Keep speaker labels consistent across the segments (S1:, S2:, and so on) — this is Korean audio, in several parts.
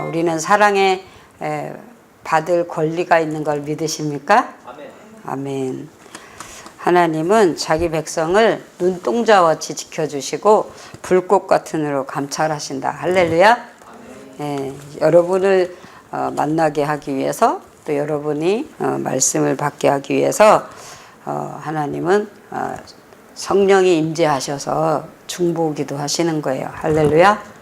S1: 우리는 사랑에 받을 권리가 있는 걸 믿으십니까?
S2: 아멘.
S1: 아멘. 하나님은 자기 백성을 눈동자같이 지켜주시고 불꽃 같은 으로 감찰하신다. 할렐루야. 여러분을 만나게 하기 위해서 또 여러분이 말씀을 받게 하기 위해서 하나님은 성령이 임재하셔서 중보기도 하시는 거예요. 할렐루야.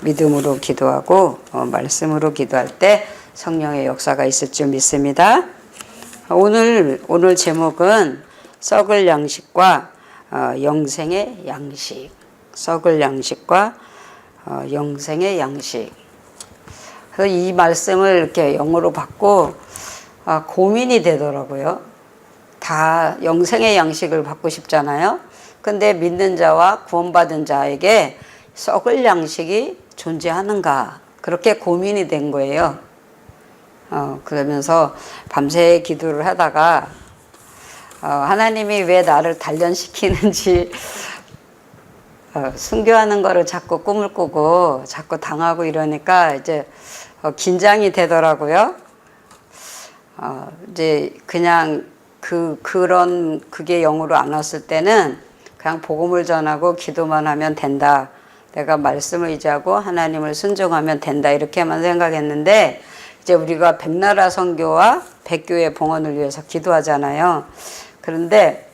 S1: 믿음으로 기도하고 말씀으로 기도할 때 성령의 역사가 있을 줄 믿습니다. 오늘 제목은 썩을 양식과 영생의 양식. 썩을 양식과 영생의 양식. 그래서 이 말씀을 이렇게 영어로 받고 고민이 되더라고요. 다 영생의 양식을 받고 싶잖아요. 근데 믿는 자와 구원받은 자에게 썩을 양식이 존재하는가, 그렇게 고민이 된 거예요. 그러면서 밤새 기도를 하다가 하나님이 왜 나를 단련시키는지, 순교하는 거를 자꾸 꿈을 꾸고 자꾸 당하고 이러니까 이제 긴장이 되더라고요. 이제 그냥 그게 영으로 안 왔을 때는 그냥 복음을 전하고 기도만 하면 된다. 내가 말씀을 의지하고 하나님을 순종하면 된다. 이렇게만 생각했는데, 이제 우리가 백나라 선교와 백교회 봉헌을 위해서 기도하잖아요. 그런데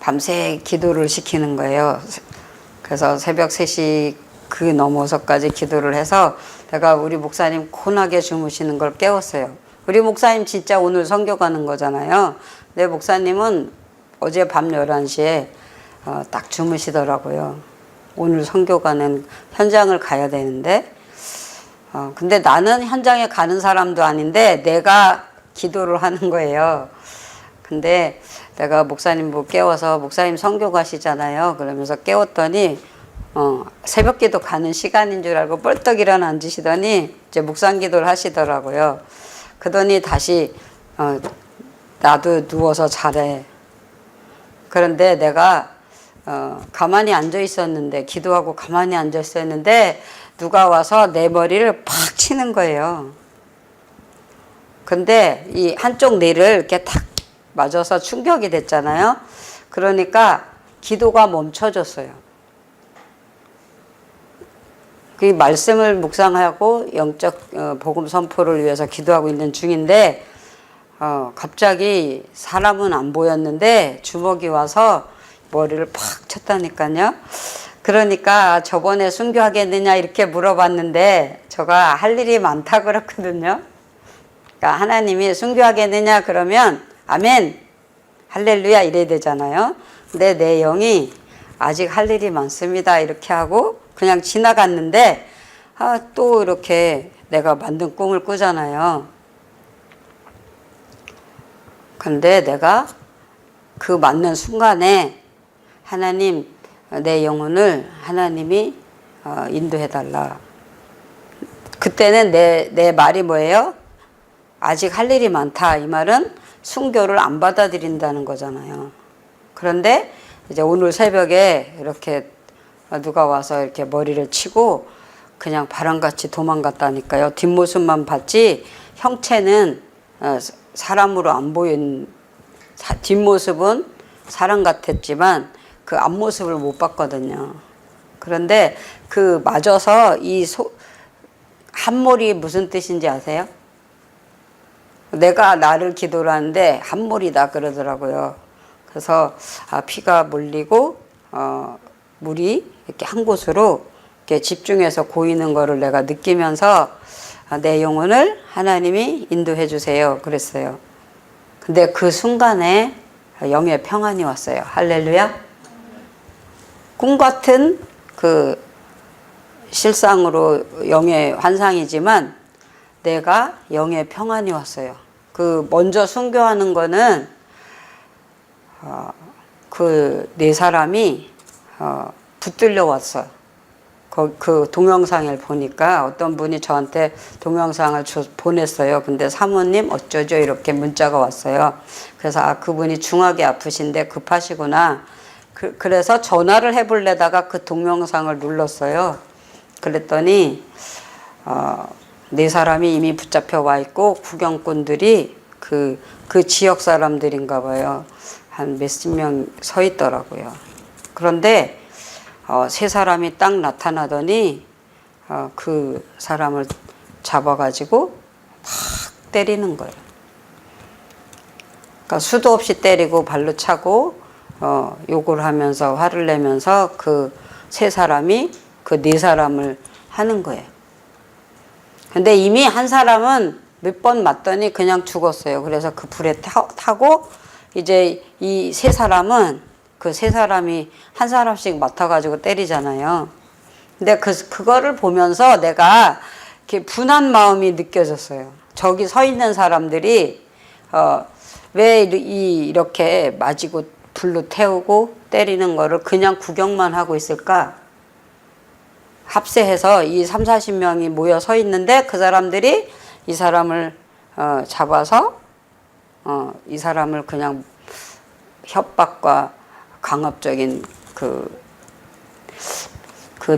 S1: 밤새 기도를 시키는 거예요. 그래서 새벽 3시 그 넘어서까지 기도를 해서 내가 우리 목사님 곤하게 주무시는 걸 깨웠어요. 우리 목사님 진짜 오늘 선교 가는 거잖아요. 내 목사님은 어제 밤 11시에 딱 주무시더라고요. 오늘 선교 가는 현장을 가야 되는데, 근데 나는 현장에 가는 사람도 아닌데 내가 기도를 하는 거예요. 근데 내가 목사님 깨워서 목사님 선교 가시잖아요. 그러면서 깨웠더니 새벽 기도 가는 시간인 줄 알고 뻘떡 일어나 앉으시더니 이제 묵상 기도를 하시더라고요. 그러더니 다시 나도 누워서 자래. 그런데 내가 가만히 앉아 있었는데, 기도하고 가만히 앉아 있었는데 누가 와서 내 머리를 팍 치는 거예요. 근데 이 한쪽 뇌를 이렇게 탁 맞아서 충격이 됐잖아요. 그러니까 기도가 멈춰졌어요. 그 말씀을 묵상하고 영적 복음 선포를 위해서 기도하고 있는 중인데 갑자기 사람은 안 보였는데 주먹이 와서 머리를 팍 쳤다니까요. 그러니까 저번에 순교하겠느냐 이렇게 물어봤는데 제가 할 일이 많다 그랬거든요. 그러니까 하나님이 순교하겠느냐 그러면 아멘 할렐루야 이래야 되잖아요. 근데 내 영이 아직 할 일이 많습니다 이렇게 하고 그냥 지나갔는데 또 이렇게 내가 만든 꿈을 꾸잖아요. 근데 내가 그 맞는 순간에 하나님, 내 영혼을 하나님이 인도해달라. 그때는 내 말이 뭐예요? 아직 할 일이 많다. 이 말은 순교를 안 받아들인다는 거잖아요. 그런데 이제 오늘 새벽에 이렇게 누가 와서 이렇게 머리를 치고 그냥 바람같이 도망갔다니까요. 뒷모습만 봤지 형체는 사람으로 안 보인, 뒷모습은 사람 같았지만 그 앞모습을 못 봤거든요. 그런데 그 맞아서 한몰이 무슨 뜻인지 아세요? 내가 나를 기도를 하는데 한몰이다 그러더라고요. 그래서 피가 몰리고 물이 이렇게 한 곳으로 이렇게 집중해서 고이는 거를 내가 느끼면서 내 영혼을 하나님이 인도해 주세요 그랬어요. 근데 그 순간에 영의 평안이 왔어요. 할렐루야. 꿈 같은 그 실상으로 영의 환상이지만 내가 영의 평안이 왔어요. 그 먼저 순교하는 거는 그 네 사람이 붙들려 왔어요. 그 동영상을 보니까 어떤 분이 저한테 동영상을 보냈어요. 근데 사모님 어쩌죠? 이렇게 문자가 왔어요. 그래서 그분이 중하게 아프신데 급하시구나. 그래서 전화를 해보려다가 그 동영상을 눌렀어요. 그랬더니 네 사람이 이미 붙잡혀 와 있고 구경꾼들이 그 지역 사람들인가 봐요. 한 몇십 명 서 있더라고요. 그런데 세 사람이 딱 나타나더니 그 사람을 잡아가지고 막 때리는 거예요. 그러니까 수도 없이 때리고 발로 차고 욕을 하면서 화를 내면서 그 세 사람이 그 네 사람을 하는 거예요. 근데 이미 한 사람은 몇 번 맞더니 그냥 죽었어요. 그래서 그 불에 타고 이제 이 세 사람은 그 세 사람이 한 사람씩 맡아가지고 때리잖아요. 근데 그거를 보면서 내가 이렇게 분한 마음이 느껴졌어요. 저기 서 있는 사람들이 왜 이렇게 맞이고 불로 태우고 때리는 거를 그냥 구경만 하고 있을까? 합세해서 이 3, 40명이 모여 서 있는데 그 사람들이 이 사람을 잡아서 이 사람을 그냥 협박과 강압적인 그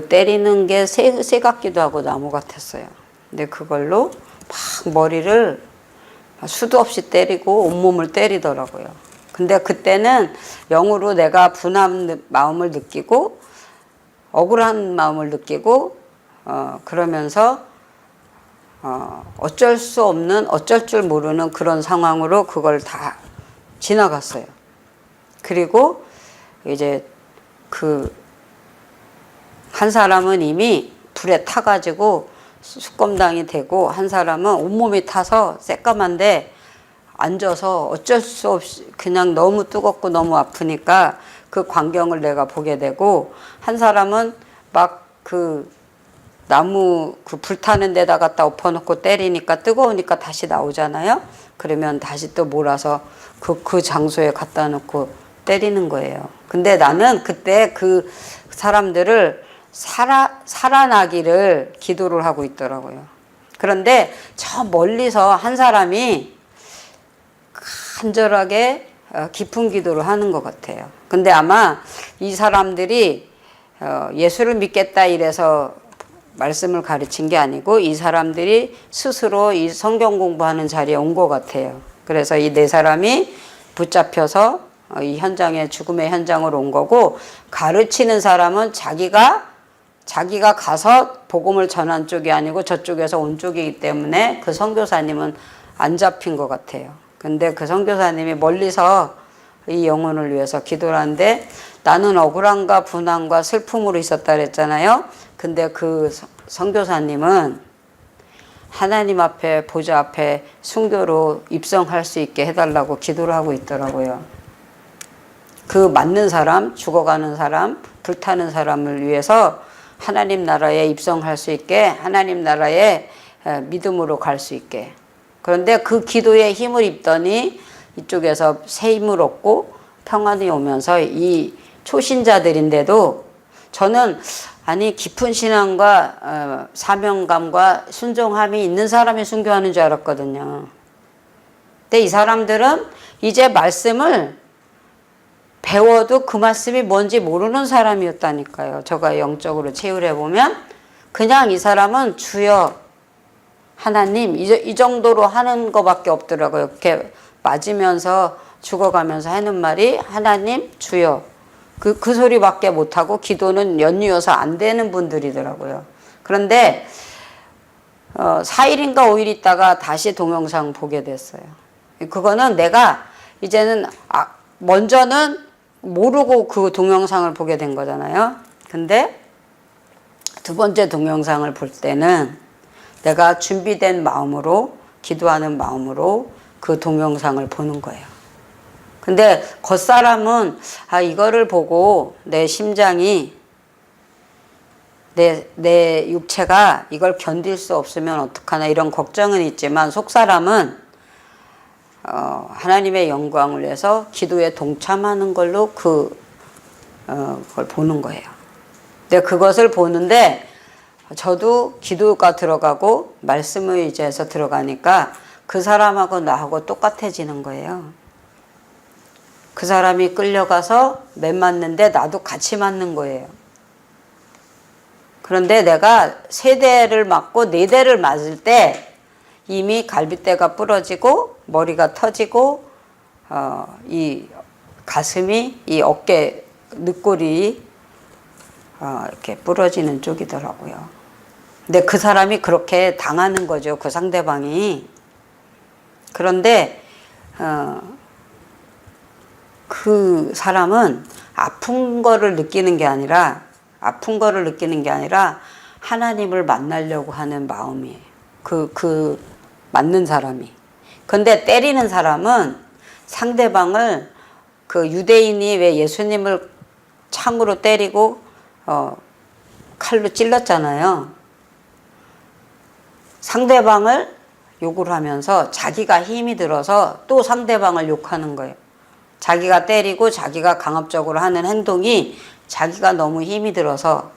S1: 때리는 게 새 같기도 하고 나무 같았어요. 근데 그걸로 막 머리를 수도 없이 때리고 온몸을 때리더라고요. 근데 그때는 영으로 내가 분한 마음을 느끼고 억울한 마음을 느끼고 그러면서 어쩔 수 없는 어쩔 줄 모르는 그런 상황으로 그걸 다 지나갔어요. 그리고 이제 그 한 사람은 이미 불에 타가지고 수검당이 되고 한 사람은 온몸이 타서 새까만데 앉아서 어쩔 수 없이 그냥 너무 뜨겁고 너무 아프니까 그 광경을 내가 보게 되고 한 사람은 막 그 나무 그 불타는 데다 갖다 엎어놓고 때리니까 뜨거우니까 다시 나오잖아요. 그러면 다시 또 몰아서 그 장소에 갖다 놓고 때리는 거예요. 근데 나는 그때 그 사람들을 살아나기를 기도를 하고 있더라고요. 그런데 저 멀리서 한 사람이 간절하게 깊은 기도를 하는 것 같아요. 근데 아마 이 사람들이 예수를 믿겠다 이래서 말씀을 가르친 게 아니고 이 사람들이 스스로 이 성경 공부하는 자리에 온 것 같아요. 그래서 이 네 사람이 붙잡혀서 이 현장에 죽음의 현장으로 온 거고 가르치는 사람은 자기가 가서 복음을 전한 쪽이 아니고 저쪽에서 온 쪽이기 때문에 그 선교사님은 안 잡힌 것 같아요. 근데 그 선교사님이 멀리서 이 영혼을 위해서 기도를 하는데 나는 억울함과 분함과 슬픔으로 있었다 그랬잖아요. 근데 그 선교사님은 하나님 앞에 보좌 앞에 순교로 입성할 수 있게 해달라고 기도를 하고 있더라고요. 그 맞는 사람, 죽어가는 사람, 불타는 사람을 위해서 하나님 나라에 입성할 수 있게 하나님 나라에 믿음으로 갈 수 있게. 그런데 그 기도에 힘을 입더니 이쪽에서 새 힘을 얻고 평안이 오면서 이 초신자들인데도 저는 아니 깊은 신앙과 사명감과 순종함이 있는 사람이 순교하는 줄 알았거든요. 근데 이 사람들은 이제 말씀을 배워도 그 말씀이 뭔지 모르는 사람이었다니까요. 제가 영적으로 체휼해 보면 그냥 이 사람은 주여 하나님 이 정도로 하는 것밖에 없더라고요. 이렇게 맞으면서 죽어가면서 하는 말이 하나님 주여 그 소리밖에 못하고 기도는 연이어서 안 되는 분들이더라고요. 그런데 4일인가 5일 있다가 다시 동영상 보게 됐어요. 그거는 내가 이제는 먼저는 모르고 그 동영상을 보게 된 거잖아요. 근데 두 번째 동영상을 볼 때는 내가 준비된 마음으로 기도하는 마음으로 그 동영상을 보는 거예요. 근데 겉사람은 이거를 보고 내 심장이 내 육체가 이걸 견딜 수 없으면 어떡하나 이런 걱정은 있지만 속사람은 하나님의 영광을 위해서 기도에 동참하는 걸로 그걸 보는 거예요. 근데 그것을 보는데 저도 기도가 들어가고 말씀을 의지해서 들어가니까 그 사람하고 나하고 똑같아지는 거예요. 그 사람이 끌려가서 매 맞는데 나도 같이 맞는 거예요. 그런데 내가 3대를 맞고 4대를 맞을 때 이미 갈빗대가 부러지고 머리가 터지고 이 가슴이 이 어깨 늑골이 이렇게 부러지는 쪽이더라고요. 근데 그 사람이 그렇게 당하는 거죠. 그 상대방이. 그런데 그 사람은 아픈 거를 느끼는 게 아니라 하나님을 만나려고 하는 마음이에요. 그 맞는 사람이. 근데 때리는 사람은 상대방을 그 유대인이 왜 예수님을 창으로 때리고 칼로 찔렀잖아요. 상대방을 욕을 하면서 자기가 힘이 들어서 또 상대방을 욕하는 거예요. 자기가 때리고 자기가 강압적으로 하는 행동이 자기가 너무 힘이 들어서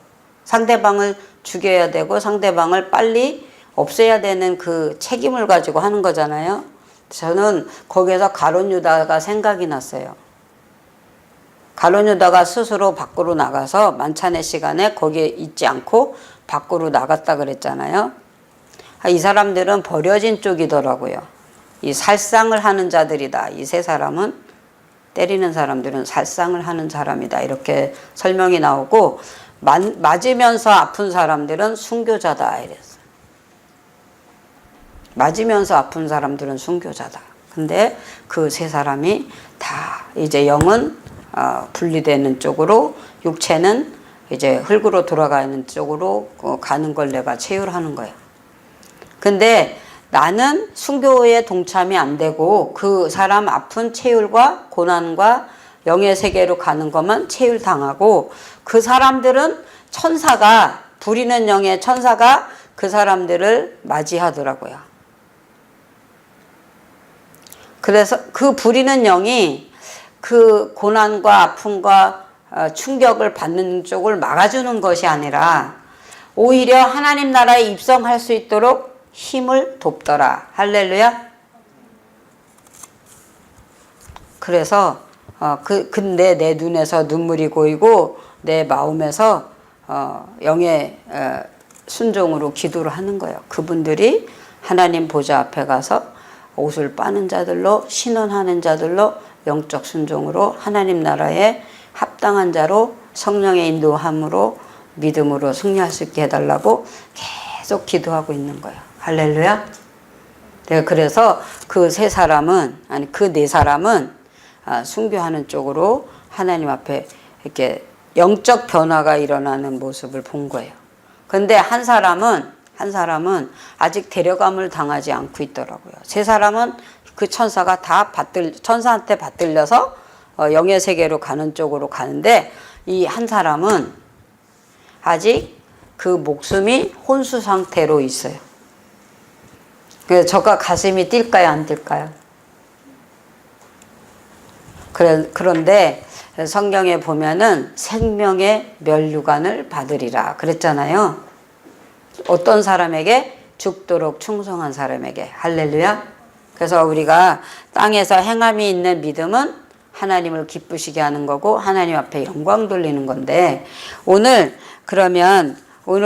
S1: 상대방을 죽여야 되고 상대방을 빨리 없애야 되는 그 책임을 가지고 하는 거잖아요. 저는 거기에서 가룟 유다가 생각이 났어요. 가룟 유다가 스스로 밖으로 나가서 만찬의 시간에 거기에 있지 않고 밖으로 나갔다 그랬잖아요. 이 사람들은 버려진 쪽이더라고요. 이 살상을 하는 자들이다. 이 3사람은 때리는 사람들은 살상을 하는 사람이다. 이렇게 설명이 나오고 맞으면서 아픈 사람들은 순교자다 이랬어요. 맞으면서 아픈 사람들은 순교자다. 근데 그 3사람이 다 이제 영은 분리되는 쪽으로 육체는 이제 흙으로 돌아가는 쪽으로 가는 걸 내가 체휼하는 거예요. 근데 나는 순교에 동참이 안 되고 그 사람 아픈 체휼과 고난과 영의 세계로 가는 것만 체휼당하고 그 사람들은 천사가 부리는 영의 천사가 그 사람들을 맞이하더라고요. 그래서 그 부리는 영이 그 고난과 아픔과 충격을 받는 쪽을 막아주는 것이 아니라 오히려 하나님 나라에 입성할 수 있도록 힘을 돕더라. 할렐루야. 그래서 근데 내 눈에서 눈물이 고이고 내 마음에서 영의 순종으로 기도를 하는 거예요. 그분들이 하나님 보좌 앞에 가서 옷을 빠는 자들로 신원하는 자들로 영적 순종으로 하나님 나라에 합당한 자로 성령의 인도함으로 믿음으로 승리할 수 있게 해달라고 계속 기도하고 있는 거예요. 할렐루야. 내가 그래서 그 3사람은 아니 그 4사람은 순교하는 쪽으로 하나님 앞에 이렇게 영적 변화가 일어나는 모습을 본 거예요. 근데 한 사람은 아직 데려감을 당하지 않고 있더라고요. 3사람은 그 천사가 다 천사한테 받들려서 영의 세계로 가는 쪽으로 가는데 이 한 사람은 아직 그 목숨이 혼수 상태로 있어요. 그래서 저가 가슴이 뛸까요, 안 뛸까요? 그런데 성경에 보면은 생명의 면류관을 받으리라 그랬잖아요. 어떤 사람에게? 죽도록 충성한 사람에게. 할렐루야. 그래서 우리가 땅에서 행함이 있는 믿음은 하나님을 기쁘시게 하는 거고 하나님 앞에 영광 돌리는 건데 오늘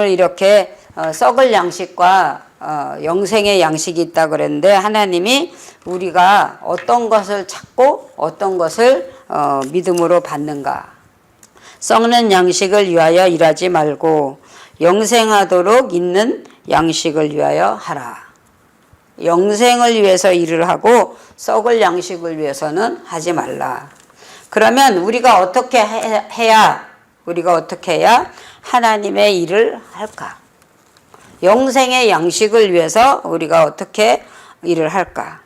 S1: 이렇게 썩을 양식과 영생의 양식이 있다 그랬는데 하나님이 우리가 어떤 것을 찾고 어떤 것을 믿음으로 받는가. 썩는 양식을 위하여 일하지 말고 영생하도록 있는 양식을 위하여 하라. 영생을 위해서 일을 하고 썩을 양식을 위해서는 하지 말라. 그러면 우리가 어떻게 해야 하나님의 일을 할까? 영생의 양식을 위해서 우리가 어떻게 일을 할까?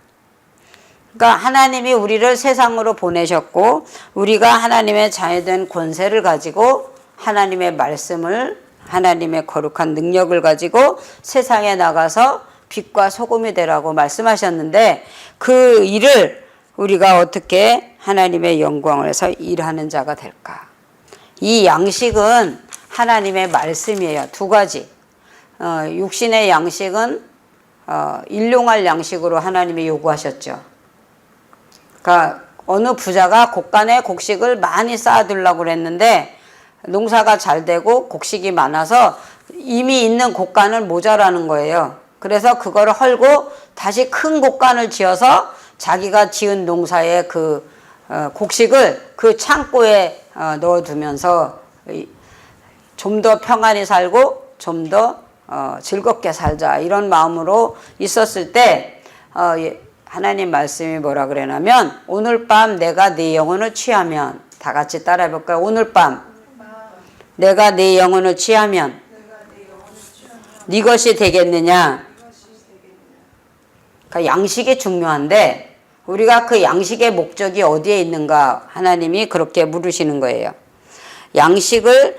S1: 그러니까 하나님이 우리를 세상으로 보내셨고 우리가 하나님의 자녀된 권세를 가지고 하나님의 말씀을 하나님의 거룩한 능력을 가지고 세상에 나가서 빛과 소금이 되라고 말씀하셨는데 그 일을 우리가 어떻게 하나님의 영광을 위해서 일하는 자가 될까? 이 양식은 하나님의 말씀이에요. 2가지. 육신의 양식은 일용할 양식으로 하나님이 요구하셨죠. 그러니까 어느 부자가 곡간에 곡식을 많이 쌓아두려고 그랬는데 농사가 잘 되고 곡식이 많아서 이미 있는 곡간을 모자라는 거예요. 그래서 그거를 헐고 다시 큰 곡간을 지어서 자기가 지은 농사의 그 곡식을 그 창고에 넣어두면서 좀 더 평안히 살고 좀 더 즐겁게 살자 이런 마음으로 있었을 때 하나님 말씀이 뭐라 그러냐면 오늘 밤 내가 네 영혼을 취하면 다 같이 따라해 볼까요? 오늘 밤 내가 네 영혼을 취하면 네 것이 되겠느냐. 그러니까 양식이 중요한데 우리가 그 양식의 목적이 어디에 있는가 하나님이 그렇게 물으시는 거예요. 양식을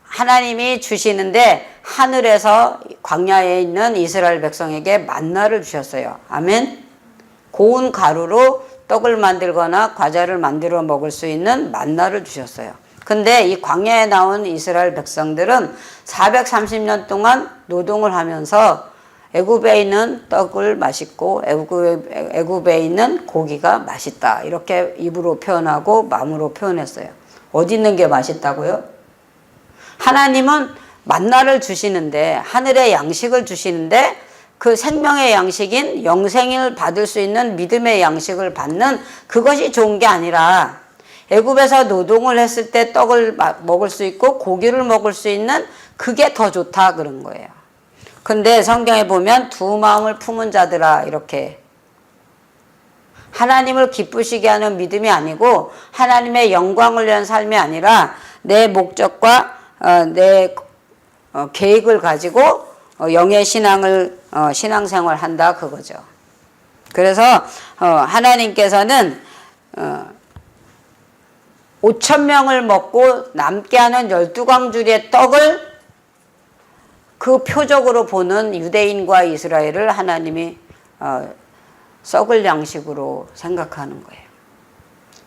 S1: 하나님이 주시는데 하늘에서 광야에 있는 이스라엘 백성에게 만나를 주셨어요. 아멘. 고운 가루로 떡을 만들거나 과자를 만들어 먹을 수 있는 만나를 주셨어요. 근데 이 광야에 나온 이스라엘 백성들은 430년 동안 노동을 하면서 애굽에 있는 떡을 맛있고 애굽에 있는 고기가 맛있다 이렇게 입으로 표현하고 마음으로 표현했어요. 어디 있는 게 맛있다고요? 하나님은 만나를 주시는데 하늘의 양식을 주시는데 그 생명의 양식인 영생을 받을 수 있는 믿음의 양식을 받는 그것이 좋은 게 아니라 애굽에서 노동을 했을 때 떡을 먹을 수 있고 고기를 먹을 수 있는 그게 더 좋다 그런 거예요. 근데 성경에 보면 두 마음을 품은 자들아 이렇게 하나님을 기쁘시게 하는 믿음이 아니고 하나님의 영광을 위한 삶이 아니라 내 목적과 내 계획을 가지고 영의 신앙생활 한다 그거죠. 그래서 하나님께서는 5,000명을 먹고 남게 하는 12광주리의 떡을 그 표적으로 보는 유대인과 이스라엘을 하나님이 썩을 양식으로 생각하는 거예요.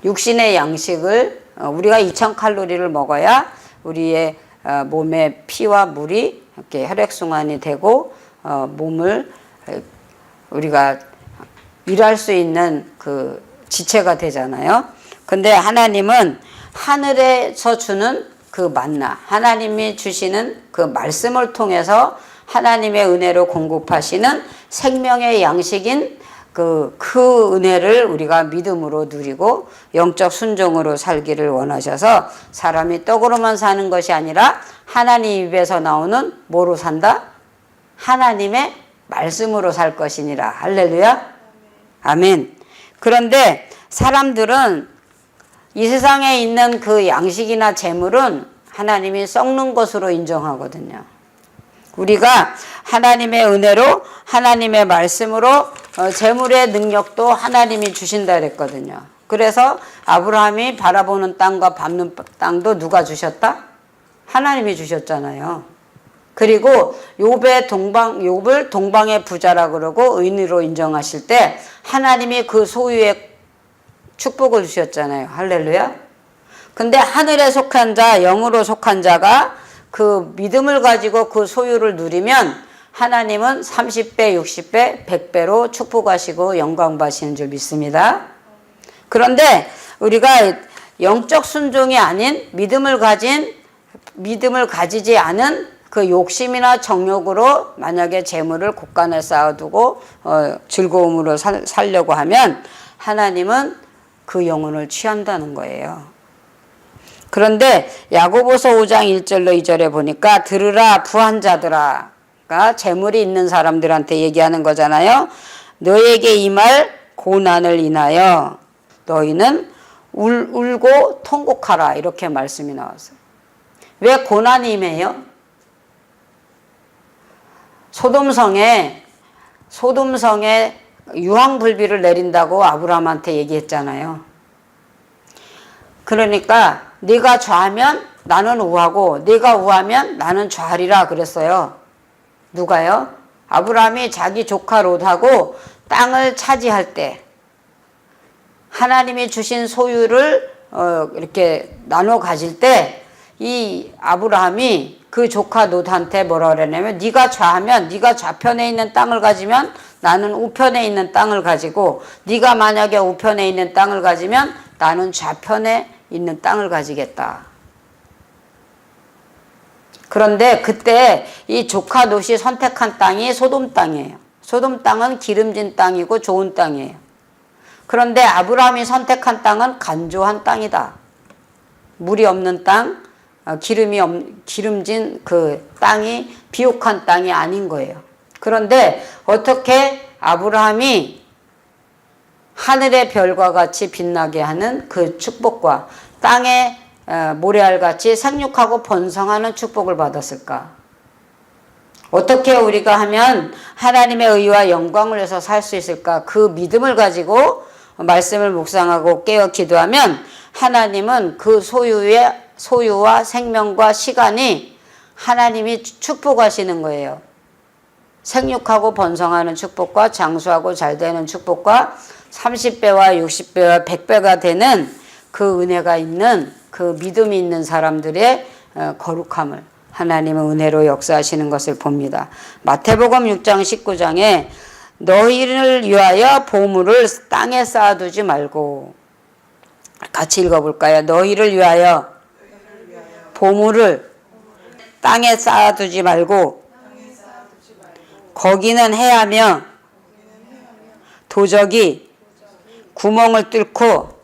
S1: 육신의 양식을 우리가 2,000칼로리를 먹어야 우리의 몸에 피와 물이 이렇게 혈액순환이 되고 몸을 우리가 일할 수 있는 그 지체가 되잖아요. 근데 하나님은 하늘에서 주는 그 만나, 하나님이 주시는 그 말씀을 통해서 하나님의 은혜로 공급하시는 생명의 양식인 그 은혜를 우리가 믿음으로 누리고 영적 순종으로 살기를 원하셔서 사람이 떡으로만 사는 것이 아니라 하나님 입에서 나오는 뭐로 산다? 하나님의 말씀으로 살 것이니라. 할렐루야. 아멘. 그런데 사람들은 이 세상에 있는 그 양식이나 재물은 하나님이 썩는 것으로 인정하거든요. 우리가 하나님의 은혜로 하나님의 말씀으로 재물의 능력도 하나님이 주신다 그랬거든요. 그래서 아브라함이 바라보는 땅과 밟는 땅도 누가 주셨다? 하나님이 주셨잖아요. 그리고 욥을 동방의 부자라 그러고 의인으로 인정하실 때 하나님이 그 소유의 축복을 주셨잖아요. 할렐루야. 근데 하늘에 속한 자, 영으로 속한 자가 그 믿음을 가지고 그 소유를 누리면 하나님은 30배, 60배, 100배로 축복하시고 영광 받으시는 줄 믿습니다. 그런데 우리가 영적 순종이 아닌 믿음을 가지지 않은 그 욕심이나 정욕으로 만약에 재물을 곳간에 쌓아두고 즐거움으로 살려고 하면 하나님은 그 영혼을 취한다는 거예요. 그런데 야고보서 5장 1절로 2절에 보니까 들으라 부한 자들아가 재물이 있는 사람들한테 얘기하는 거잖아요. 너에게 임할 고난을 인하여 너희는 울고 통곡하라 이렇게 말씀이 나왔어요. 왜 고난이 임해요? 소돔성에 유황불비를 내린다고 아브라함한테 얘기했잖아요. 그러니까 네가 좌하면 나는 우하고 네가 우하면 나는 좌하리라 그랬어요. 누가요? 아브라함이 자기 조카 롯하고 땅을 차지할 때 하나님이 주신 소유를 이렇게 나눠 가질 때 이 아브라함이 그 조카 롯한테 뭐라 그랬냐면 네가 좌하면 네가 좌편에 있는 땅을 가지면 나는 우편에 있는 땅을 가지고 네가 만약에 우편에 있는 땅을 가지면 나는 좌편에 있는 땅을 가지겠다. 그런데 그때 이 조카 롯이 선택한 땅이 소돔 땅이에요. 소돔 땅은 기름진 땅이고 좋은 땅이에요. 그런데 아브라함이 선택한 땅은 간조한 땅이다. 물이 없는 땅, 기름진 그 땅이 비옥한 땅이 아닌 거예요. 그런데 어떻게 아브라함이 하늘의 별과 같이 빛나게 하는 그 축복과 땅의 모래알같이 생육하고 번성하는 축복을 받았을까? 어떻게 우리가 하면 하나님의 의와 영광을 위해서 살 수 있을까? 그 믿음을 가지고 말씀을 묵상하고 깨어 기도하면 하나님은 그 소유와 생명과 시간이 하나님이 축복하시는 거예요. 생육하고 번성하는 축복과 장수하고 잘되는 축복과 30배와 60배와 100배가 되는 그 은혜가 있는 그 믿음이 있는 사람들의 거룩함을 하나님은 은혜로 역사하시는 것을 봅니다. 마태복음 6장 19장에 너희를 위하여 보물을 땅에 쌓아두지 말고, 같이 읽어볼까요? 너희를 위하여 보물을 땅에 쌓아두지 말고 거기는 해하며 도적이 구멍을 뚫고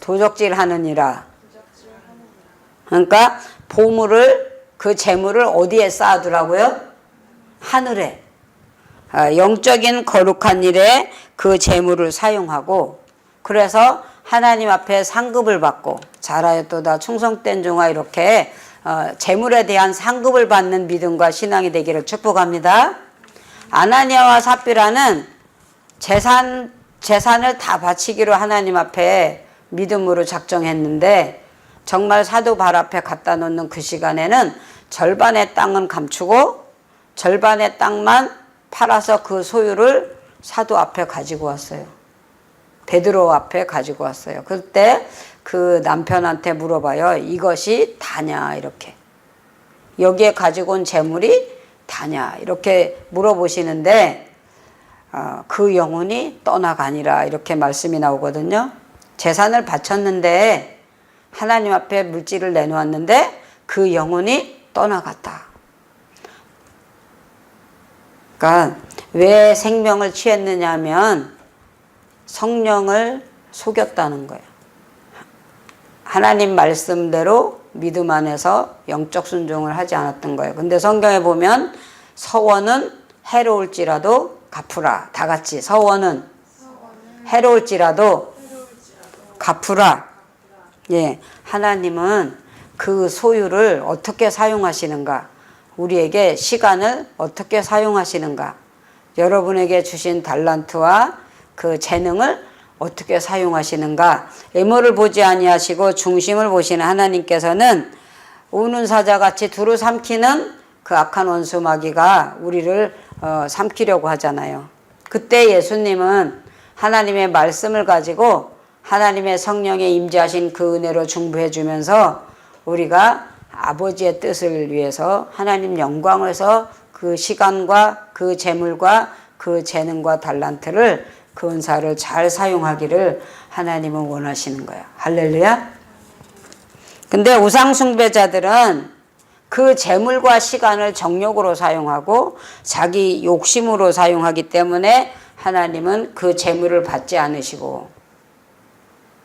S1: 도적질하느니라. 그러니까 보물을, 그 재물을 어디에 쌓아두라고요? 하늘에. 영적인 거룩한 일에 그 재물을 사용하고, 그래서 하나님 앞에 상급을 받고 잘하였도다 충성된 종아, 이렇게 재물에 대한 상급을 받는 믿음과 신앙이 되기를 축복합니다. 아나니아와 삽비라는 재산을 다 바치기로 하나님 앞에 믿음으로 작정했는데, 정말 사도 발 앞에 갖다 놓는 그 시간에는 절반의 땅은 감추고 절반의 땅만 팔아서 그 소유를 사도 앞에 가지고 왔어요. 베드로 앞에 가지고 왔어요. 그때 그 남편한테 물어봐요. 이것이 다냐, 이렇게. 여기에 가지고 온 재물이 다냐, 이렇게 물어보시는데 그 영혼이 떠나가니라, 이렇게 말씀이 나오거든요. 재산을 바쳤는데, 하나님 앞에 물질을 내놓았는데 그 영혼이 떠나갔다. 그러니까 왜 생명을 취했느냐 하면 성령을 속였다는 거예요. 하나님 말씀대로 믿음 안에서 영적 순종을 하지 않았던 거예요. 근데 성경에 보면 서원은 해로울지라도 갚으라. 다 같이 서원은 해로울지라도 갚으라. 예, 하나님은 그 소유를 어떻게 사용하시는가, 우리에게 시간을 어떻게 사용하시는가, 여러분에게 주신 달란트와 그 재능을 어떻게 사용하시는가, 외모를 보지 아니하시고 중심을 보시는 하나님께서는 우는 사자같이 두루 삼키는 그 악한 원수 마귀가 우리를 삼키려고 하잖아요. 그때 예수님은 하나님의 말씀을 가지고 하나님의 성령에 임재하신 그 은혜로 중보해 주면서 우리가 아버지의 뜻을 위해서 하나님 영광을 위해서 그 시간과 그 재물과 그 재능과 달란트를, 그 은사를 잘 사용하기를 하나님은 원하시는 거예요. 할렐루야. 근데 우상 숭배자들은 그 재물과 시간을 정욕으로 사용하고 자기 욕심으로 사용하기 때문에 하나님은 그 재물을 받지 않으시고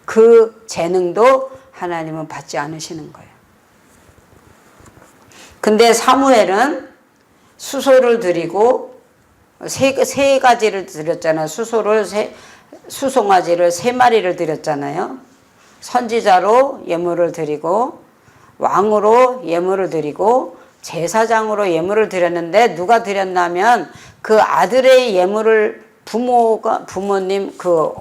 S1: 그 재능도 하나님은 받지 않으시는 거예요. 근데 사무엘은 수소를 드리고 세 가지를 드렸잖아요. 수송아지를 3마리를 드렸잖아요. 선지자로 예물을 드리고 왕으로 예물을 드리고 제사장으로 예물을 드렸는데, 누가 드렸냐면 그 아들의 예물을 부모님 그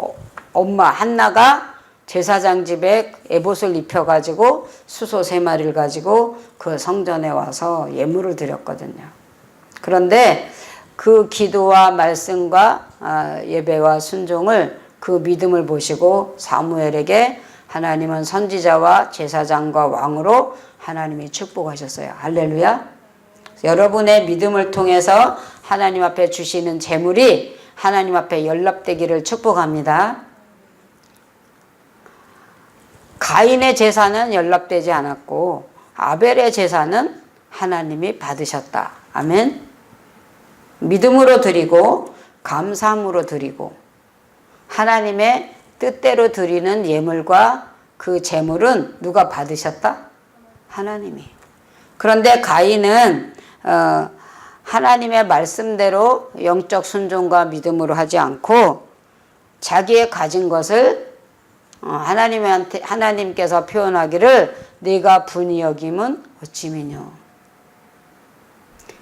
S1: 엄마 한나가 제사장 집에 에봇을 입혀가지고 수소 3마리를 가지고 그 성전에 와서 예물을 드렸거든요. 그런데 그 기도와 말씀과 예배와 순종을, 그 믿음을 보시고 사무엘에게 하나님은 선지자와 제사장과 왕으로 하나님이 축복하셨어요. 할렐루야. 여러분의 믿음을 통해서 하나님 앞에 주시는 재물이 하나님 앞에 연락되기를 축복합니다. 가인의 제사는 연락되지 않았고 아벨의 제사는 하나님이 받으셨다. 아멘. 믿음으로 드리고 감사함으로 드리고 하나님의 뜻대로 드리는 예물과 그 제물은 누가 받으셨다? 하나님이. 그런데 가인은 하나님의 말씀대로 영적 순종과 믿음으로 하지 않고 자기의 가진 것을 하나님께서 표현하기를 네가 분이 여김은 어찌미뇨.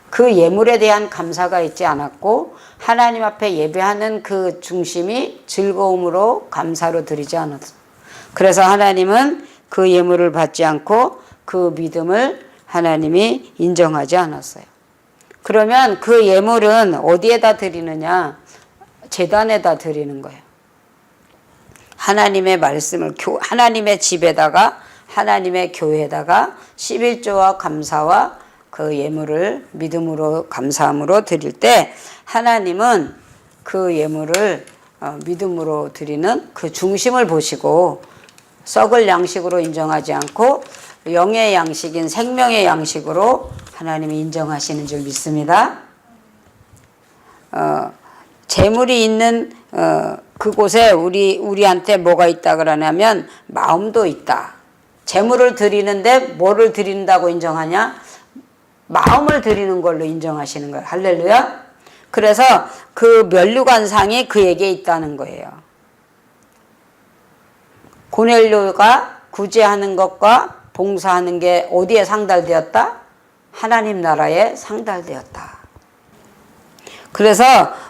S1: 그 예물에 대한 감사가 있지 않았고 하나님 앞에 예배하는 그 중심이 즐거움으로 감사로 드리지 않았어. 그래서 하나님은 그 예물을 받지 않고 그 믿음을 하나님이 인정하지 않았어요. 그러면 그 예물은 어디에다 드리느냐? 제단에다 드리는 거예요. 하나님의 말씀을 하나님의 집에다가 하나님의 교회에다가 11조와 감사와 그 예물을 믿음으로 감사함으로 드릴 때 하나님은 그 예물을 믿음으로 드리는 그 중심을 보시고 썩을 양식으로 인정하지 않고 영의 양식인 생명의 양식으로 하나님이 인정하시는 줄 믿습니다. 재물이 있는 그곳에 우리한테 뭐가 있다 그러냐면 마음도 있다. 재물을 드리는데 뭐를 드린다고 인정하냐? 마음을 드리는 걸로 인정하시는 거예요. 할렐루야. 그래서 그 면류관상이 그에게 있다는 거예요. 고넬료가 구제하는 것과 봉사하는 게 어디에 상달되었다? 하나님 나라에 상달되었다. 그래서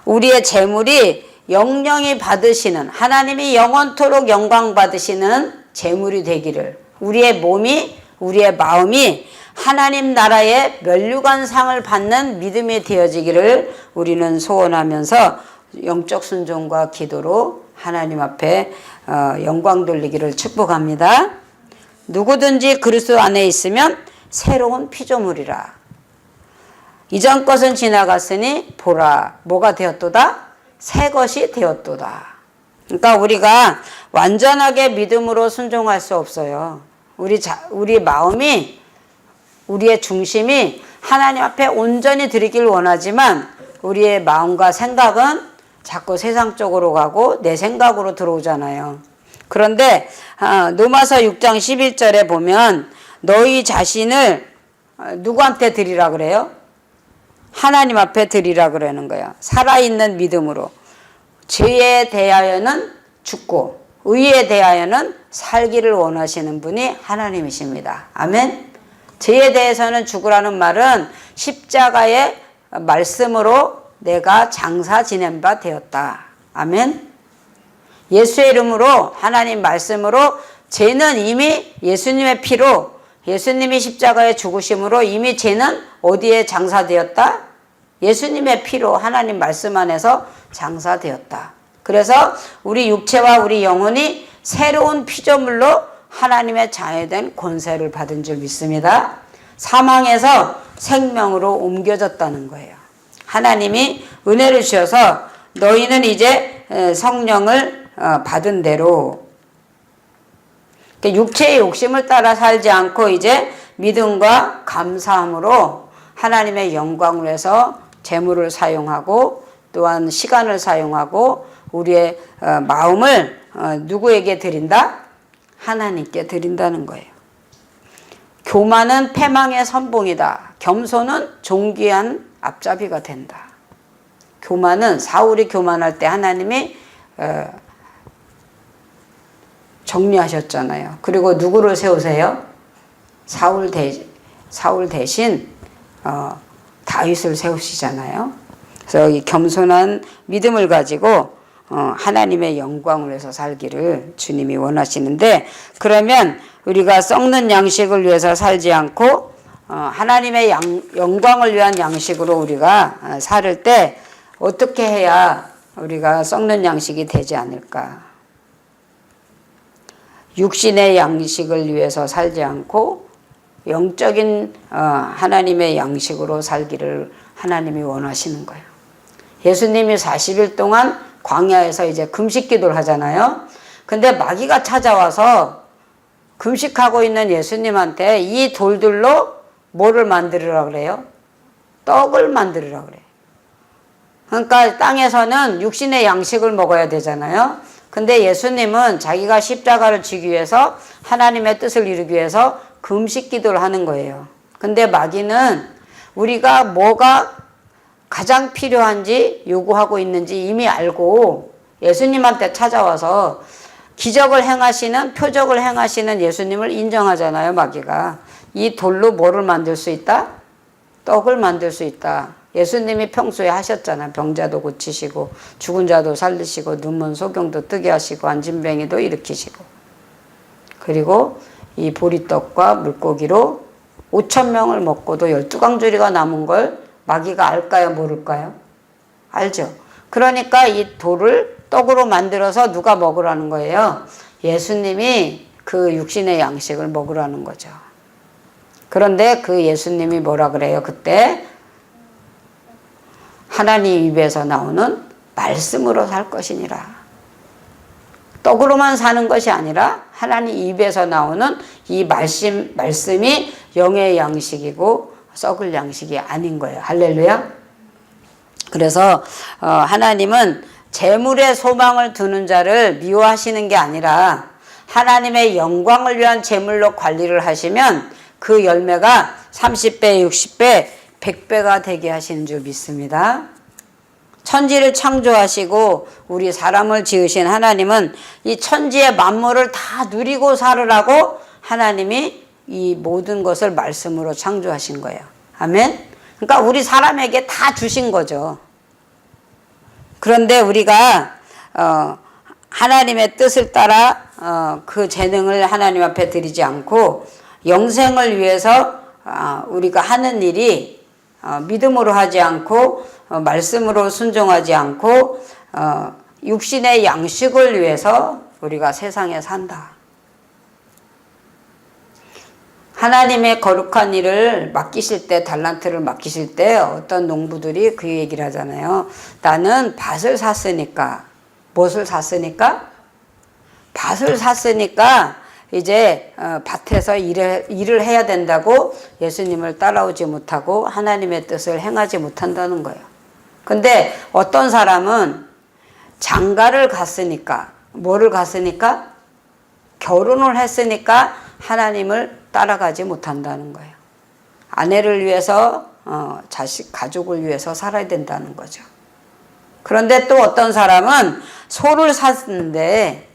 S1: 우리의 재물이 영영이 받으시는 하나님이 영원토록 영광 받으시는 재물이 되기를 우리의 몸이 우리의 마음이 하나님 나라의 면류관상을 받는 믿음이 되어지기를 우리는 소원하면서 영적 순종과 기도로 하나님 앞에 영광 돌리기를 축복합니다. 누구든지 그리스도 안에 있으면 새로운 피조물이라. 이전 것은 지나갔으니 보라 뭐가 되었도다? 새 것이 되었도다. 그러니까 우리가 완전하게 믿음으로 순종할 수 없어요. 우리 마음이 우리의 중심이 하나님 앞에 온전히 드리길 원하지만 우리의 마음과 생각은 자꾸 세상 쪽으로 가고 내 생각으로 들어오잖아요. 그런데 로마서 6장 11절에 보면 너희 자신을 누구한테 드리라 그래요? 하나님 앞에 드리라 그러는 거예요. 살아있는 믿음으로. 죄에 대하여는 죽고 의에 대하여는 살기를 원하시는 분이 하나님이십니다. 아멘. 죄에 대해서는 죽으라는 말은 십자가의 말씀으로 내가 장사 지낸 바 되었다. 아멘. 예수의 이름으로 하나님 말씀으로 죄는 이미 예수님의 피로 예수님이 십자가에 죽으심으로 이미 죄는 어디에 장사되었다? 예수님의 피로 하나님 말씀 안에서 장사되었다. 그래서 우리 육체와 우리 영혼이 새로운 피조물로 하나님의 자녀된 권세를 받은 줄 믿습니다. 사망에서 생명으로 옮겨졌다는 거예요. 하나님이 은혜를 주셔서 너희는 이제 성령을 받은 대로 육체의 욕심을 따라 살지 않고 이제 믿음과 감사함으로 하나님의 영광을 위해서 재물을 사용하고 또한 시간을 사용하고 우리의 마음을 누구에게 드린다? 하나님께 드린다는 거예요. 교만은 패망의 선봉이다. 겸손은 존귀한 앞잡이가 된다. 교만은 사울이 교만할 때 하나님이 정리하셨잖아요. 그리고 누구를 세우세요? 사울 대신 다윗을 세우시잖아요. 그래서 이 겸손한 믿음을 가지고 하나님의 영광을 위해서 살기를 주님이 원하시는데, 그러면 우리가 썩는 양식을 위해서 살지 않고 하나님의 영광을 위한 양식으로 우리가 살을 때 어떻게 해야 우리가 썩는 양식이 되지 않을까? 육신의 양식을 위해서 살지 않고 영적인 하나님의 양식으로 살기를 하나님이 원하시는 거예요. 예수님이 40일 동안 광야에서 이제 금식 기도를 하잖아요. 근데 마귀가 찾아와서 금식하고 있는 예수님한테 이 돌들로 뭐를 만들으라 그래요? 떡을 만들으라 그래요. 그러니까 땅에서는 육신의 양식을 먹어야 되잖아요. 근데 예수님은 자기가 십자가를 지기 위해서 하나님의 뜻을 이루기 위해서 금식 기도를 하는 거예요. 근데 마귀는 우리가 뭐가 가장 필요한지 요구하고 있는지 이미 알고 예수님한테 찾아와서 기적을 행하시는, 표적을 행하시는 예수님을 인정하잖아요, 마귀가. 이 돌로 뭐를 만들 수 있다? 떡을 만들 수 있다. 예수님이 평소에 하셨잖아요. 병자도 고치시고 죽은 자도 살리시고 눈먼 소경도 뜨게 하시고 안진뱅이도 일으키시고, 그리고 이 보리떡과 물고기로 5,000명을 먹고도 12광주리가 남은 걸 마귀가 알까요? 모를까요? 알죠. 그러니까 이 돌을 떡으로 만들어서 누가 먹으라는 거예요? 예수님이 그 육신의 양식을 먹으라는 거죠. 그런데 그 예수님이 뭐라 그래요? 그때 하나님 입에서 나오는 말씀으로 살 것이니라. 떡으로만 사는 것이 아니라 하나님 입에서 나오는 이 말씀이 영의 양식이고 썩을 양식이 아닌 거예요. 할렐루야. 그래서 하나님은 재물에 소망을 두는 자를 미워하시는 게 아니라 하나님의 영광을 위한 재물로 관리를 하시면 그 열매가 30배, 60배, 100배가 되게 하시는 줄 믿습니다. 천지를 창조하시고 우리 사람을 지으신 하나님은 이 천지의 만물을 다 누리고 살으라고 하나님이 이 모든 것을 말씀으로 창조하신 거예요. 아멘. 그러니까 우리 사람에게 다 주신 거죠. 그런데 우리가 하나님의 뜻을 따라 그 재능을 하나님 앞에 드리지 않고 영생을 위해서 우리가 하는 일이 믿음으로 하지 않고 말씀으로 순종하지 않고 육신의 양식을 위해서 우리가 세상에 산다. 하나님의 거룩한 일을 맡기실 때, 달란트를 맡기실 때 어떤 농부들이 그 얘기를 하잖아요. 나는 밭을 샀으니까. 무엇을 샀으니까? 밭을 샀으니까 이제 밭에서 일을 해야 된다고 예수님을 따라오지 못하고 하나님의 뜻을 행하지 못한다는 거예요. 근데 어떤 사람은 장가를 갔으니까, 뭐를 갔으니까? 결혼을 했으니까 하나님을 따라가지 못한다는 거예요. 아내를 위해서 자식, 가족을 위해서 살아야 된다는 거죠. 그런데 또 어떤 사람은 소를 샀는데,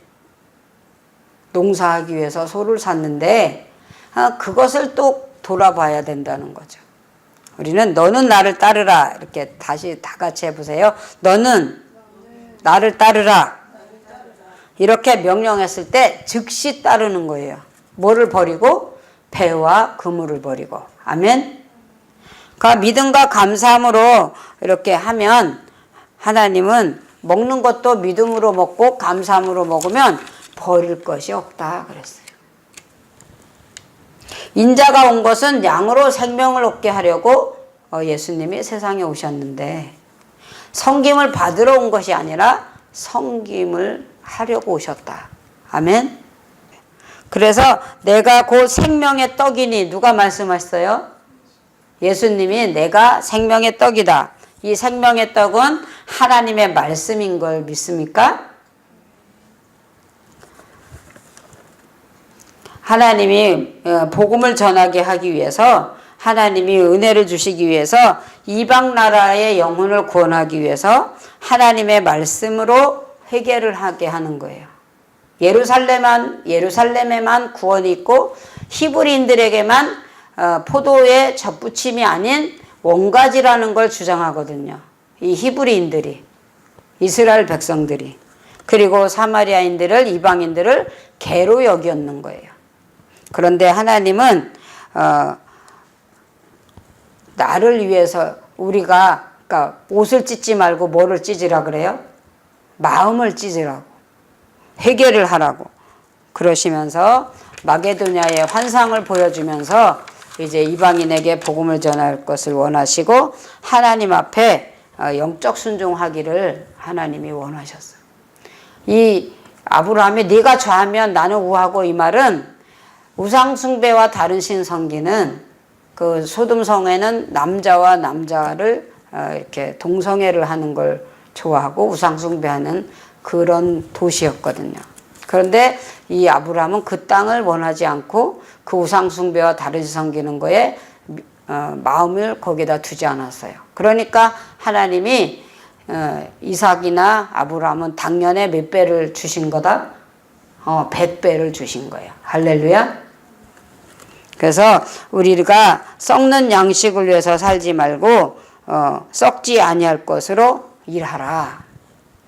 S1: 농사하기 위해서 소를 샀는데 그것을 또 돌아봐야 된다는 거죠. 우리는 너는 나를 따르라, 이렇게 다시 다 같이 해보세요. 너는 나를 따르라. 이렇게 명령했을 때 즉시 따르는 거예요. 뭐를 버리고? 배와 그물을 버리고. 아멘. 그러니까 믿음과 감사함으로 이렇게 하면 하나님은 먹는 것도 믿음으로 먹고 감사함으로 먹으면 버릴 것이 없다 그랬어요. 인자가 온 것은 양으로 생명을 얻게 하려고 예수님이 세상에 오셨는데, 섬김을 받으러 온 것이 아니라 섬김을 하려고 오셨다. 아멘. 그래서 내가 곧 생명의 떡이니, 누가 말씀하셨어요? 예수님이 내가 생명의 떡이다. 이 생명의 떡은 하나님의 말씀인 걸 믿습니까? 하나님이 복음을 전하게 하기 위해서, 하나님이 은혜를 주시기 위해서, 이방 나라의 영혼을 구원하기 위해서 하나님의 말씀으로 회개를 하게 하는 거예요. 예루살렘에만 구원이 있고 히브리인들에게만 포도의 젖붙임이 아닌 원가지라는 걸 주장하거든요. 이 히브리인들이, 이스라엘 백성들이. 그리고 사마리아인들을, 이방인들을 개로 여겼는 거예요. 그런데 하나님은 나를 위해서 우리가, 그러니까 옷을 찢지 말고 뭐를 찢으라 그래요? 마음을 찢으라고, 회개를 하라고 그러시면서 마게도냐의 환상을 보여주면서 이제 이방인에게 복음을 전할 것을 원하시고 하나님 앞에 영적 순종하기를 하나님이 원하셨어요. 이 아브라함이 네가 좌하면 나는 우하고, 이 말은 우상 숭배와 다른 신 섬기는 그 소돔성에는 남자와 남자를 이렇게 동성애를 하는 걸 좋아하고 우상숭배하는 그런 도시였거든요. 그런데 이 아브라함은 그 땅을 원하지 않고 그 우상숭배와 다르게 섬기는 거에 마음을 거기다 두지 않았어요. 그러니까 하나님이 이삭이나 아브라함은 당년에 몇 배를 주신 거다? 100배를 주신 거예요. 할렐루야. 그래서 우리가 썩는 양식을 위해서 살지 말고 썩지 아니할 것으로 일하라.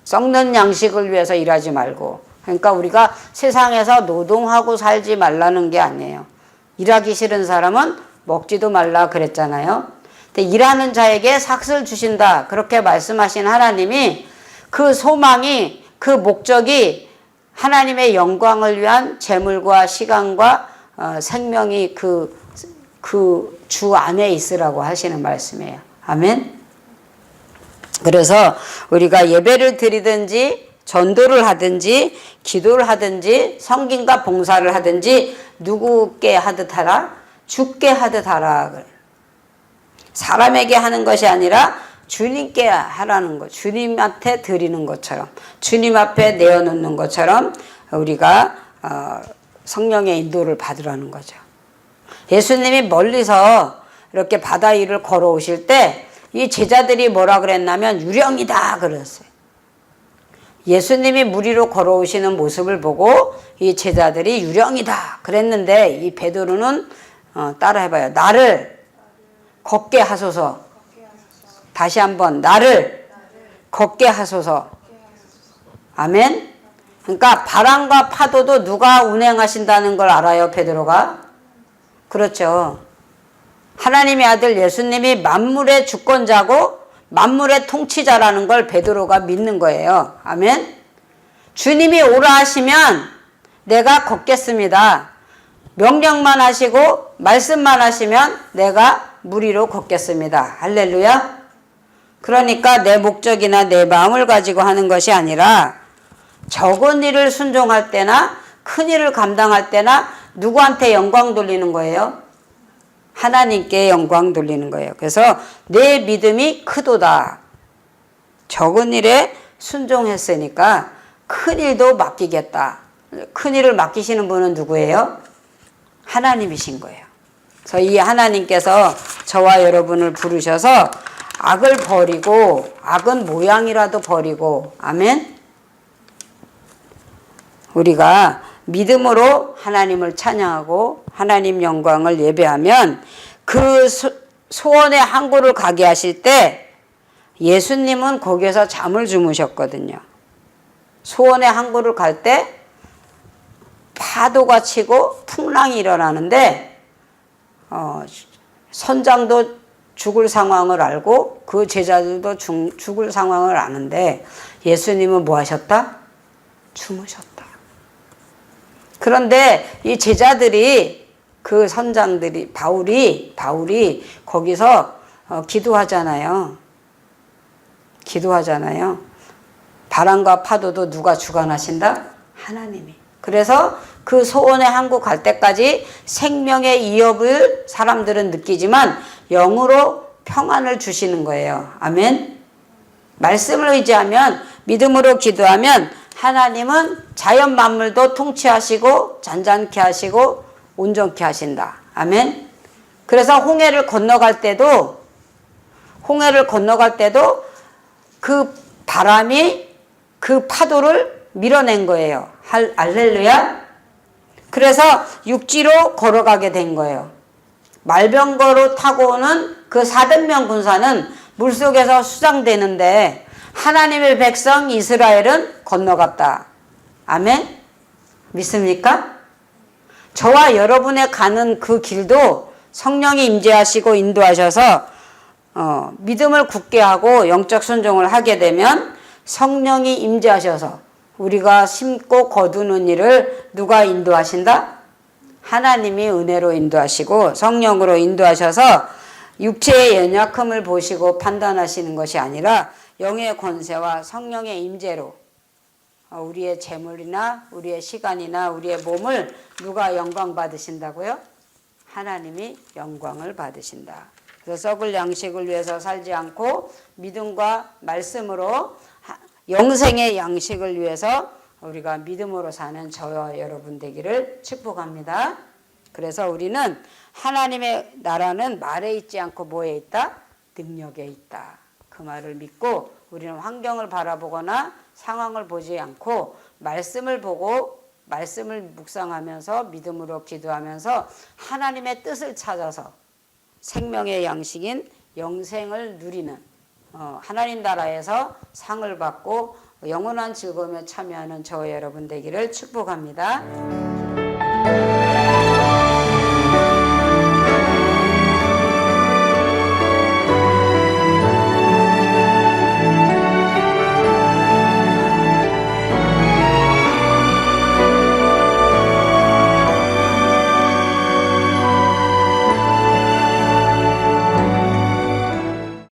S1: 썩는 양식을 위해서 일하지 말고. 그러니까 우리가 세상에서 노동하고 살지 말라는 게 아니에요. 일하기 싫은 사람은 먹지도 말라 그랬잖아요. 근데 일하는 자에게 삭을 주신다 그렇게 말씀하신 하나님이 그 소망이 그 목적이 하나님의 영광을 위한 재물과 시간과 생명이 그 주 안에 있으라고 하시는 말씀이에요. 아멘. 그래서 우리가 예배를 드리든지 전도를 하든지 기도를 하든지 성김과 봉사를 하든지 누구께 하듯 하라? 주께 하듯 하라. 사람에게 하는 것이 아니라 주님께 하라는 것, 주님한테 드리는 것처럼, 주님 앞에 내어놓는 것처럼 우리가 성령의 인도를 받으라는 거죠. 예수님이 멀리서 이렇게 바다 위를 걸어오실 때 이 제자들이 뭐라 그랬냐면 유령이다 그랬어요. 예수님이 물 위로 걸어오시는 모습을 보고 이 제자들이 유령이다 그랬는데 이 베드로는 따라해봐요. 나를 걷게 하소서. 다시 한번 나를 걷게 하소서. 아멘. 그러니까 바람과 파도도 누가 운행하신다는 걸 알아요, 베드로가? 그렇죠. 하나님의 아들 예수님이 만물의 주권자고 만물의 통치자라는 걸 베드로가 믿는 거예요. 아멘. 주님이 오라 하시면 내가 걷겠습니다. 명령만 하시고 말씀만 하시면 내가 물 위로 걷겠습니다. 할렐루야. 그러니까 내 목적이나 내 마음을 가지고 하는 것이 아니라 적은 일을 순종할 때나 큰 일을 감당할 때나 누구한테 영광 돌리는 거예요? 하나님께 영광 돌리는 거예요. 그래서 내 믿음이 크도다. 적은 일에 순종했으니까 큰 일도 맡기겠다. 큰 일을 맡기시는 분은 누구예요? 하나님이신 거예요. 그래서 이 하나님께서 저와 여러분을 부르셔서 악을 버리고 악은 모양이라도 버리고 아멘. 우리가 믿음으로 하나님을 찬양하고 하나님 영광을 예배하면 그 소원의 항구를 가게 하실 때 예수님은 거기에서 잠을 주무셨거든요. 소원의 항구를 갈 때 파도가 치고 풍랑이 일어나는데 선장도 죽을 상황을 알고 그 제자들도 죽을 상황을 아는데 예수님은 뭐 하셨다? 주무셨다. 그런데 이 제자들이 그 선장들이 바울이 거기서 기도하잖아요. 바람과 파도도 누가 주관하신다? 하나님이. 그래서 그 소원의 항구 갈 때까지 생명의 위협을 사람들은 느끼지만 영으로 평안을 주시는 거예요. 아멘. 말씀을 의지하면 믿음으로 기도하면 하나님은 자연 만물도 통치하시고 잔잔케 하시고 온전케 하신다. 아멘. 그래서 홍해를 건너갈 때도 그 바람이 그 파도를 밀어낸 거예요. 할렐루야. 그래서 육지로 걸어가게 된 거예요. 말병거로 타고 오는 그 400명 군사는 물속에서 수장되는데 하나님의 백성 이스라엘은 건너갔다. 아멘. 믿습니까? 저와 여러분의 가는 그 길도 성령이 임재하시고 인도하셔서 믿음을 굳게 하고 영적 순종을 하게 되면 성령이 임재하셔서 우리가 심고 거두는 일을 누가 인도하신다? 하나님이 은혜로 인도하시고 성령으로 인도하셔서 육체의 연약함을 보시고 판단하시는 것이 아니라 영의 권세와 성령의 임재로 우리의 재물이나 우리의 시간이나 우리의 몸을 누가 영광 받으신다고요? 하나님이 영광을 받으신다. 그래서 썩을 양식을 위해서 살지 않고 믿음과 말씀으로 영생의 양식을 위해서 우리가 믿음으로 사는 저와 여러분 되기를 축복합니다. 그래서 우리는 하나님의 나라는 말에 있지 않고 뭐에 있다? 능력에 있다. 그 말을 믿고 우리는 환경을 바라보거나 상황을 보지 않고 말씀을 보고 말씀을 묵상하면서 믿음으로 기도하면서 하나님의 뜻을 찾아서 생명의 양식인 영생을 누리는 하나님 나라에서 상을 받고 영원한 즐거움에 참여하는 저와 여러분 되기를 축복합니다.